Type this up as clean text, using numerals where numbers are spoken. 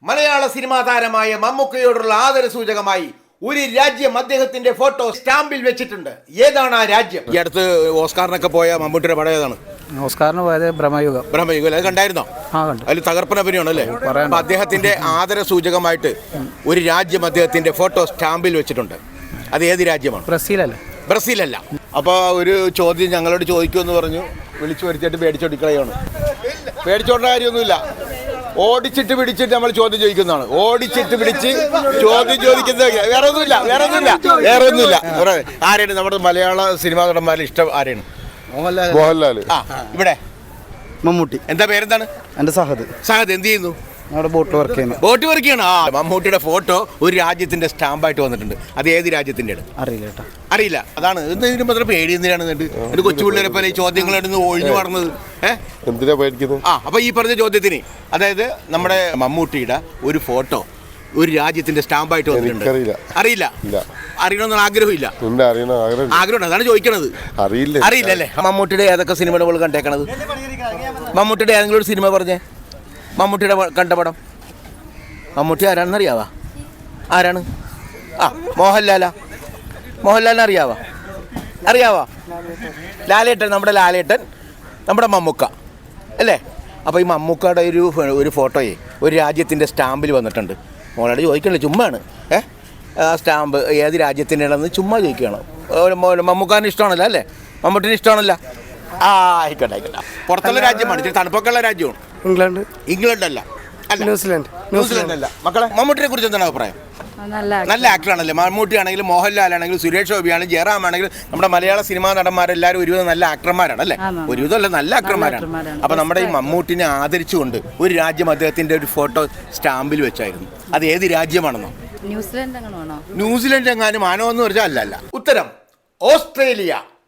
മലയാള cinema താരമായ മമ്മൂക്കയോടുള്ള ആദരസൂചകമായി ഒരു രാജ്യം അദ്ദേഹത്തിന്റെ ഫോട്ടോ സ്റ്റാമ്പിൽ വെച്ചിട്ടുണ്ട്. ഏതാണ് ആ രാജ്യം? ഈ അടുത്ത് ഓസ്കാറിനൊക്കെ പോയ മമ്മൂട്ടിയുടെ പടം ഏതാണ്? ഓസ്കാറിന് പോയത് ബ്രഹ്മയുഗം. അത് കണ്ടായിരുന്നോ? അതിൽ തകർപ്പൻ അഭിനയമാണ് അല്ലേ? അദ്ദേഹത്തിന്റെ ആദരസൂചകമായിട്ട് ഒരു രാജ്യം അദ്ദേഹത്തിന്റെ ഫോട്ടോ സ്റ്റാമ്പിൽ വെച്ചിട്ടുണ്ട്. അത് ഏത് രാജ്യമാണ്? ബ്രസീലല്ല. അപ്പോൾ ഒരു ചോദ്യം ഞങ്ങളോട് ചോദിക്കുമെന്ന് പറഞ്ഞു. വിളിച്ചു വരുത്തിയിട്ട് പേടിച്ചോടിക്കളയാണ്. പേടിച്ചോണ്ട കാര്യമൊന്നുമില്ല. ഓടിച്ചിട്ട് പിടിച്ചിട്ട് നമ്മൾ ചോദ്യം ചോദിക്കുന്നതാണ്. ഓടിച്ചിട്ട് പിടിച്ച് ചോദ്യം ചോദിക്കുന്നത് വേറെ ഒന്നുമില്ല. ആരാണ് നമ്മുടെ മലയാള സിനിമാ നടന്മാരിൽ ഇഷ്ടം? ആരാണ്? മോഹൻലാൽ. ഇവിടെ മമ്മൂട്ടി. എന്താ പേരെന്താണ്? എൻ്റെ സഹദ്. എന്ത് ചെയ്യുന്നു? അവിടെ ബോട്ട് വർക്ക് ചെയ്യണം. മമ്മൂട്ടിയുടെ ഫോട്ടോ ഒരു രാജ്യത്തിന്റെ സ്റ്റാമ്പായിട്ട് വന്നിട്ടുണ്ട്. അത് ഏത് രാജ്യത്തിന്റെ? അറിയില്ല. അതാണ് ഇതിന് മാത്രം പേടി എന്തിനാണ്? ഒരു കൊച്ചുപിള്ളേരെ പോലെ ചോദ്യങ്ങളായിരുന്നു ഒഴിഞ്ഞു പറഞ്ഞത്. എന്തിനാ പേടിക്കുന്നത്? അപ്പൊ ഈ പറഞ്ഞ ചോദ്യത്തിന്, അതായത് നമ്മുടെ മമ്മൂട്ടിയുടെ ഒരു ഫോട്ടോ ഒരു രാജ്യത്തിന്റെ സ്റ്റാമ്പായിട്ട് വന്നിട്ടുണ്ട്. അറിയില്ല. അറിയണമെന്ന് ആഗ്രഹമില്ല. ആഗ്രഹം അതാണ് ചോദിക്കണത്. അറിയില്ലല്ലേ? മമ്മൂട്ടിയുടെ ഏതൊക്കെ സിനിമകൾ കണ്ടേക്കണത്? മമ്മൂട്ടിയുടെ ഏതെങ്കിലും ഒരു സിനിമ പറഞ്ഞേ. മമ്മൂട്ടിയുടെ കണ്ട പടം. മമ്മൂട്ടി ആരാണെന്ന് അറിയാവാ? ആരാണ്? മോഹൻലാലിനെ അറിയാവാ? ലാലേട്ടൻ. നമ്മുടെ മമ്മൂക്ക അല്ലേ? അപ്പോൾ ഈ മമ്മൂക്കയുടെ ഒരു ഫോട്ടോയെ ഒരു രാജ്യത്തിൻ്റെ സ്റ്റാമ്പിൽ വന്നിട്ടുണ്ട്. മോളോട് ചോദിക്കണല്ലോ, ചുമ്മാണ്. ആ സ്റ്റാമ്പ് ഏത് രാജ്യത്തിൻ്റെ ആണെന്ന് ചുമ്മാ ചോദിക്കുകയാണ്. മമ്മൂക്കാരന് ഇഷ്ടമാണല്ലോ അല്ലേ? മമ്മൂട്ടിന് ഇഷ്ടമാണല്ലോ. ആയിക്കോട്ടെ. പുറത്തുള്ള രാജ്യമാണ്, ഇച്ചിരി തണുപ്പൊക്കെ ഉള്ള രാജ്യമാണ്. ഇംഗ്ലണ്ട് അല്ല. ന്യൂസിലാൻഡ് അല്ല. മക്കളെ, മമ്മൂട്ടിനെ കുറിച്ച് എന്താണ് അഭിപ്രായം? നല്ല ആക്ടറാണല്ലേ മമ്മൂട്ടി ആണെങ്കിലും, മോഹൻലാൽ ആണെങ്കിലും, സുരേഷ് ഗോപി ആണെങ്കിലും, ജയറാം ആണെങ്കിലും, നമ്മുടെ മലയാള സിനിമാ നടന്മാരെല്ലാവരും ഒരുവിധം നല്ല ആക്ടർമാരാണ് അല്ലേ? ഒരുവിധമല്ല, നല്ല ആക്ടർമാരാണ്. അപ്പൊ നമ്മുടെ ഈ മമ്മൂട്ടിനെ ആദരിച്ചുകൊണ്ട് ഒരു രാജ്യം അദ്ദേഹത്തിന്റെ ഒരു ഫോട്ടോ സ്റ്റാമ്പിൽ വെച്ചായിരുന്നു. അത് ഏത് രാജ്യമാണെന്നോ? ന്യൂസിലൻഡ് എങ്ങാനും ആണോ എന്ന് പറഞ്ഞാൽ അല്ല. ഉത്തരം ഓസ്ട്രേലിയ.